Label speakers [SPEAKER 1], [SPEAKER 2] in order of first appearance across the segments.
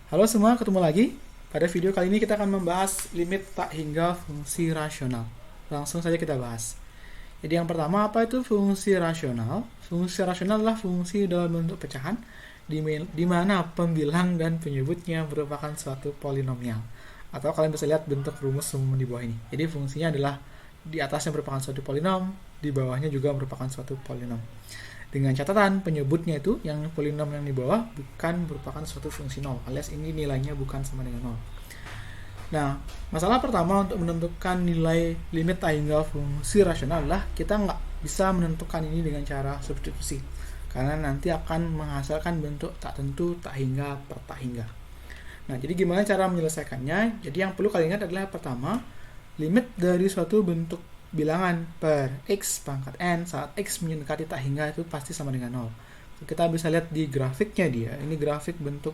[SPEAKER 1] Halo semua, ketemu lagi. Pada video kali ini kita akan membahas limit tak hingga fungsi rasional. Langsung saja kita bahas. Jadi yang pertama, apa itu fungsi rasional? Fungsi rasional adalah fungsi dalam bentuk pecahan di mana pembilang dan penyebutnya merupakan suatu polinomial. Atau kalian bisa lihat bentuk rumus umum di bawah ini. Jadi fungsinya adalah di atasnya merupakan suatu polinom, di bawahnya juga merupakan suatu polinom. Dengan catatan penyebutnya itu yang polinom yang di bawah bukan merupakan suatu fungsi nol, alias ini nilainya bukan sama dengan nol. Nah, masalah pertama untuk menentukan nilai limit tak hingga fungsi rasional adalah kita nggak bisa menentukan ini dengan cara substitusi, karena nanti akan menghasilkan bentuk tak tentu tak hingga per tak hingga. Nah, jadi gimana cara menyelesaikannya? Jadi yang perlu kalian ingat adalah pertama, limit dari suatu bentuk bilangan per x pangkat n saat x mendekati tak hingga itu pasti sama dengan 0. Kita bisa lihat di grafiknya dia. Ini grafik bentuk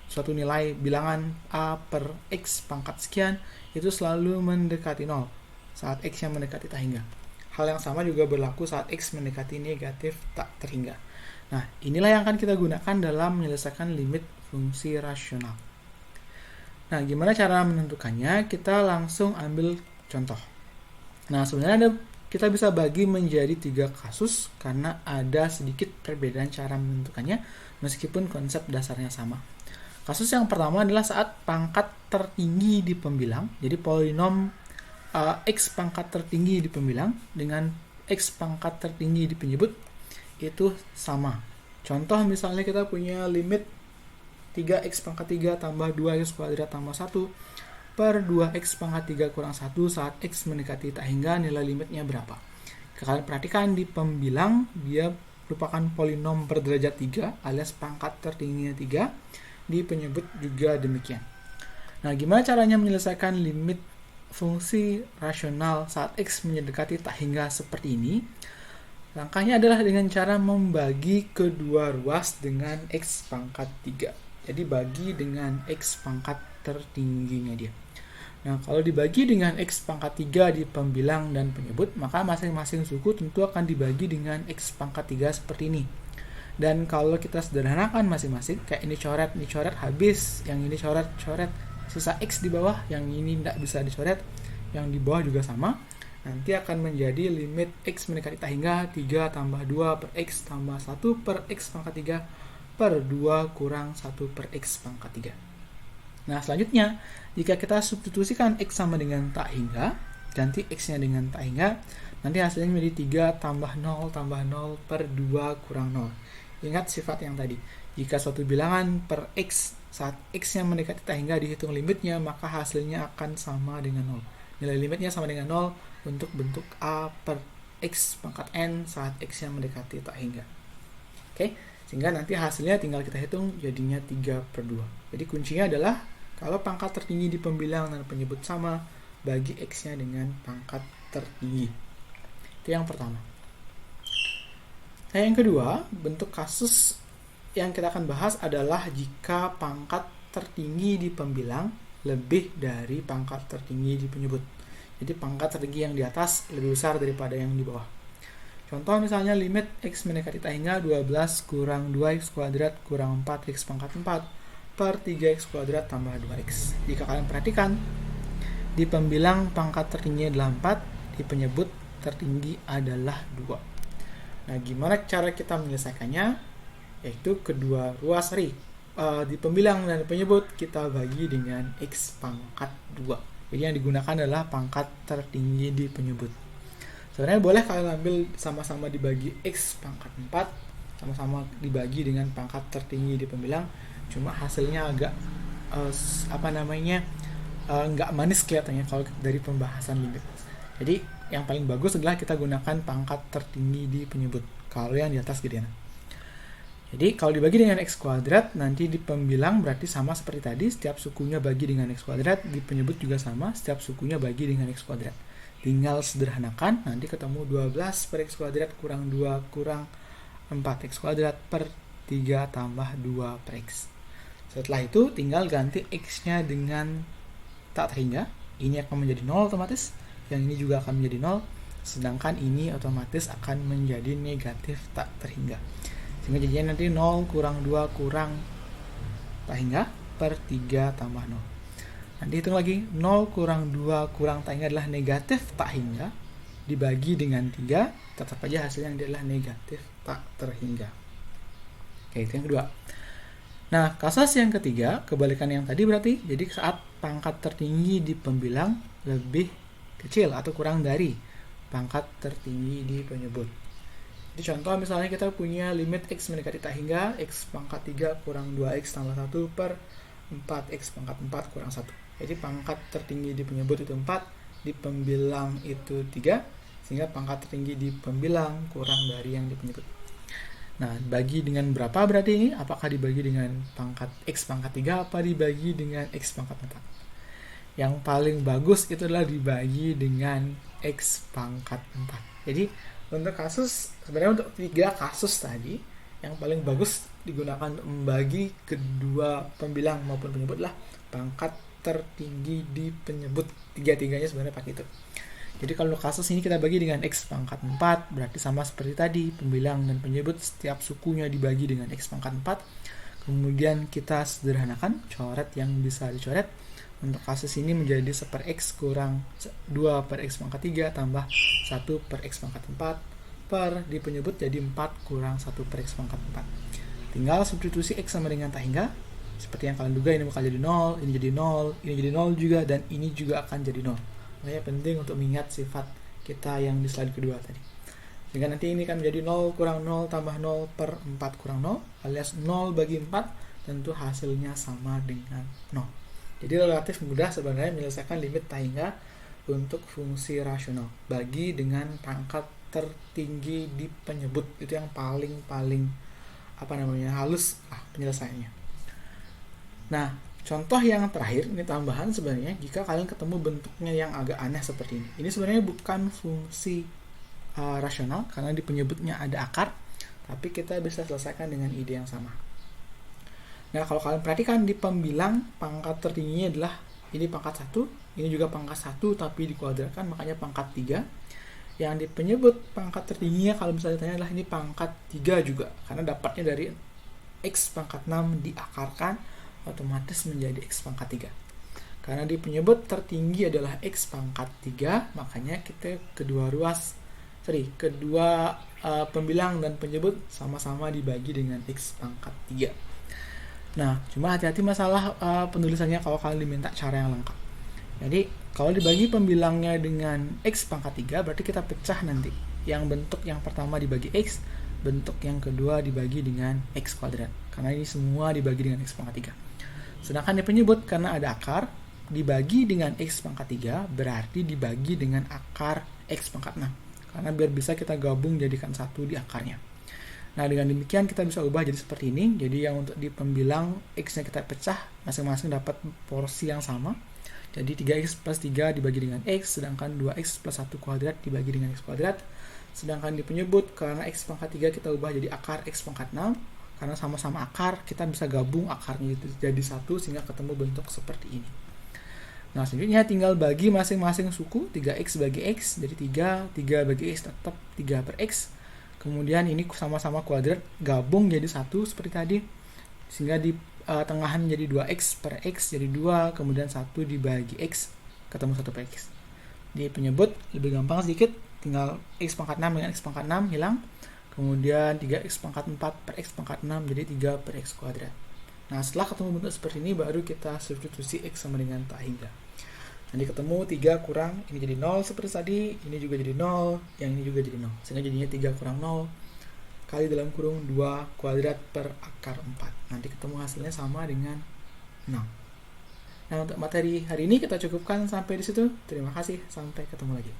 [SPEAKER 1] suatu nilai bilangan a per x pangkat sekian itu selalu mendekati 0 saat x yang mendekati tak hingga. Hal yang sama juga berlaku saat x mendekati negatif tak terhingga. Nah, inilah yang akan kita gunakan dalam menyelesaikan limit fungsi rasional. Nah, gimana cara menentukannya? Kita langsung ambil contoh. Nah, sebenarnya kita bisa bagi menjadi 3 kasus karena ada sedikit perbedaan cara menentukannya meskipun konsep dasarnya sama. Kasus yang pertama adalah saat pangkat tertinggi di pembilang, jadi polinom x pangkat tertinggi di pembilang dengan x pangkat tertinggi di penyebut itu sama. Contoh misalnya kita punya limit 3x pangkat 3 tambah 2x kuadrat tambah 1 per 2x pangkat 3 kurang 1 saat x mendekati tak hingga nilai limitnya berapa. Kalian perhatikan di pembilang dia merupakan polinom berderajat 3 alias pangkat tertingginya 3, di penyebut juga demikian. Nah, gimana caranya menyelesaikan limit fungsi rasional saat x mendekati tak hingga seperti ini? Langkahnya adalah dengan cara membagi kedua ruas dengan x pangkat 3. Jadi bagi dengan x pangkat tertingginya dia. Nah, kalau dibagi dengan x pangkat 3 di pembilang dan penyebut, maka masing-masing suku tentu akan dibagi dengan x pangkat 3 seperti ini. Dan kalau kita sederhanakan masing-masing, kayak ini coret habis, yang ini coret, sisa x di bawah, yang ini tidak bisa dicoret, yang di bawah juga sama, nanti akan menjadi limit x mendekati tak hingga 3 tambah 2 per x tambah 1 per x pangkat 3 per 2 kurang 1 per x pangkat 3. Nah, selanjutnya, jika kita substitusikan x sama dengan tak hingga, ganti x-nya dengan tak hingga, nanti hasilnya menjadi 3 tambah 0 per 2 kurang 0. Ingat sifat yang tadi. Jika suatu bilangan per x saat x yang mendekati tak hingga dihitung limitnya, maka hasilnya akan sama dengan 0. Nilai limitnya sama dengan 0 untuk bentuk a per x pangkat n saat x yang mendekati tak hingga. Oke, sehingga nanti hasilnya tinggal kita hitung jadinya 3 per 2. Jadi kuncinya adalah kalau pangkat tertinggi di pembilang dan penyebut sama, bagi x-nya dengan pangkat tertinggi. Itu yang pertama. Nah, yang kedua, bentuk kasus yang kita akan bahas adalah jika pangkat tertinggi di pembilang lebih dari pangkat tertinggi di penyebut. Jadi pangkat tertinggi yang di atas lebih besar daripada yang di bawah. Contoh misalnya limit x mendekati tak hingga 12 kurang 2x kuadrat kurang 4x pangkat 4 per 3x kuadrat tambah 2x. Jika kalian perhatikan, di pembilang pangkat tertinggi adalah 4, di penyebut tertinggi adalah 2. Nah, gimana cara kita menyelesaikannya? Yaitu kedua ruas di pembilang dan penyebut kita bagi dengan x pangkat 2. Jadi yang digunakan adalah pangkat tertinggi di penyebut. Sebenarnya boleh kalian ambil sama-sama dibagi x pangkat 4, sama-sama dibagi dengan pangkat tertinggi di pembilang, cuma hasilnya agak nggak manis kelihatannya kalau dari pembahasan limit. Jadi yang paling bagus adalah kita gunakan pangkat tertinggi di penyebut kalau yang di atas gedean. Jadi kalau dibagi dengan x kuadrat, nanti di pembilang berarti sama seperti tadi, setiap sukunya bagi dengan x kuadrat, di penyebut juga sama, setiap sukunya bagi dengan x kuadrat. Tinggal sederhanakan, nanti ketemu 12 per x kuadrat kurang 2 kurang 4x kuadrat per 3 tambah 2 per x. Setelah itu tinggal ganti x-nya dengan tak terhingga. Ini akan menjadi 0 otomatis, yang ini juga akan menjadi 0, sedangkan ini otomatis akan menjadi negatif tak terhingga. Sehingga jadinya nanti 0 kurang 2 kurang tak hingga per 3 tambah 0. Nanti hitung lagi, 0 kurang 2 kurang tak hingga adalah negatif tak hingga, dibagi dengan 3, tetap aja hasilnya adalah negatif tak terhingga. Oke, itu yang kedua. Nah, kasus yang ketiga, kebalikan yang tadi berarti, jadi saat pangkat tertinggi di pembilang lebih kecil atau kurang dari pangkat tertinggi di penyebut. Jadi contoh misalnya kita punya limit x mendekati tak hingga, x pangkat 3 kurang 2x tambah 1 per 4x pangkat 4 kurang 1. Jadi pangkat tertinggi di penyebut itu 4, di pembilang itu 3, sehingga pangkat tertinggi di pembilang kurang dari yang di penyebut. Nah, bagi dengan berapa berarti ini? Apakah dibagi dengan pangkat x pangkat 3 apa dibagi dengan x pangkat 4? Yang paling bagus itu adalah dibagi dengan x pangkat 4. Jadi, untuk kasus, sebenarnya untuk 3 kasus tadi, yang paling bagus digunakan untuk membagi kedua pembilang maupun penyebut adalah pangkat tertinggi di penyebut. Tiga-tiganya sebenarnya pakai itu. Jadi kalau kasus ini kita bagi dengan x pangkat 4, berarti sama seperti tadi, pembilang dan penyebut setiap sukunya dibagi dengan x pangkat 4. Kemudian kita sederhanakan, coret yang bisa dicoret. Untuk kasus ini menjadi 1 per x kurang 2 per x pangkat 3 tambah 1 per x pangkat 4 per di penyebut jadi 4 kurang 1 per x pangkat 4. Tinggal substitusi x sama dengan tak hingga. Seperti yang kalian duga, ini bakal jadi 0, ini jadi 0, ini jadi 0 juga, dan ini juga akan jadi 0. Makanya penting untuk mengingat sifat kita yang di slide kedua tadi. Sehingga nanti ini kan menjadi 0 kurang 0 tambah 0 per 4 kurang 0, alias 0 bagi 4, tentu hasilnya sama dengan 0. Jadi relatif mudah sebenarnya menyelesaikan limit tak hingga untuk fungsi rasional. Bagi dengan pangkat tertinggi di penyebut, itu yang paling halus penyelesaiannya. Nah, contoh yang terakhir, ini tambahan sebenarnya jika kalian ketemu bentuknya yang agak aneh seperti ini. Ini sebenarnya bukan fungsi rasional karena di penyebutnya ada akar, tapi kita bisa selesaikan dengan ide yang sama. Nah, kalau kalian perhatikan di pembilang pangkat tertingginya adalah ini pangkat 1, ini juga pangkat 1 tapi dikuadratkan, makanya pangkat 3. Yang di penyebut pangkat tertingginya kalau misalnya ditanya adalah ini pangkat 3 juga, karena dapatnya dari x pangkat 6 diakarkan, otomatis menjadi x pangkat 3. Karena di penyebut tertinggi adalah x pangkat 3, makanya kita kedua pembilang dan penyebut sama-sama dibagi dengan x pangkat 3. Nah, cuma hati-hati masalah penulisannya kalau kalian diminta cara yang lengkap. Jadi, kalau dibagi pembilangnya dengan x pangkat 3, berarti kita pecah nanti. Yang bentuk yang pertama dibagi x, bentuk yang kedua dibagi dengan x kuadrat. Karena ini semua dibagi dengan x pangkat 3. Sedangkan di penyebut karena ada akar, dibagi dengan x pangkat 3 berarti dibagi dengan akar x pangkat 6. Karena biar bisa kita gabung jadikan satu di akarnya. Nah, dengan demikian kita bisa ubah jadi seperti ini. Jadi yang untuk di pembilang x-nya kita pecah, masing-masing dapat porsi yang sama. Jadi 3x plus 3 dibagi dengan x, sedangkan 2x plus 1 kuadrat dibagi dengan x kuadrat. Sedangkan di penyebut, karena x pangkat 3 kita ubah jadi akar x pangkat 6. Karena sama-sama akar, kita bisa gabung akarnya jadi satu sehingga ketemu bentuk seperti ini. Nah, selanjutnya tinggal bagi masing-masing suku, 3x bagi x, jadi 3 bagi x tetap 3 per x. Kemudian ini sama-sama kuadrat, gabung jadi satu seperti tadi. Sehingga di tengahan jadi 2x per x, jadi 2, kemudian 1 dibagi x, ketemu 1 per x. Di penyebut, lebih gampang sedikit, tinggal x pangkat 6 dengan x pangkat 6 hilang. Kemudian 3x pangkat 4 per x pangkat 6, jadi 3 per x kuadrat. Nah, setelah ketemu bentuk seperti ini, baru kita substitusi x sama dengan tak hingga. Nanti ketemu 3 kurang, ini jadi 0 seperti tadi, ini juga jadi 0, yang ini juga jadi 0. Sehingga jadinya 3 kurang 0, kali dalam kurung 2 kuadrat per akar 4. Nanti ketemu hasilnya sama dengan 6. Nah, untuk materi hari ini kita cukupkan sampai di situ. Terima kasih, sampai ketemu lagi.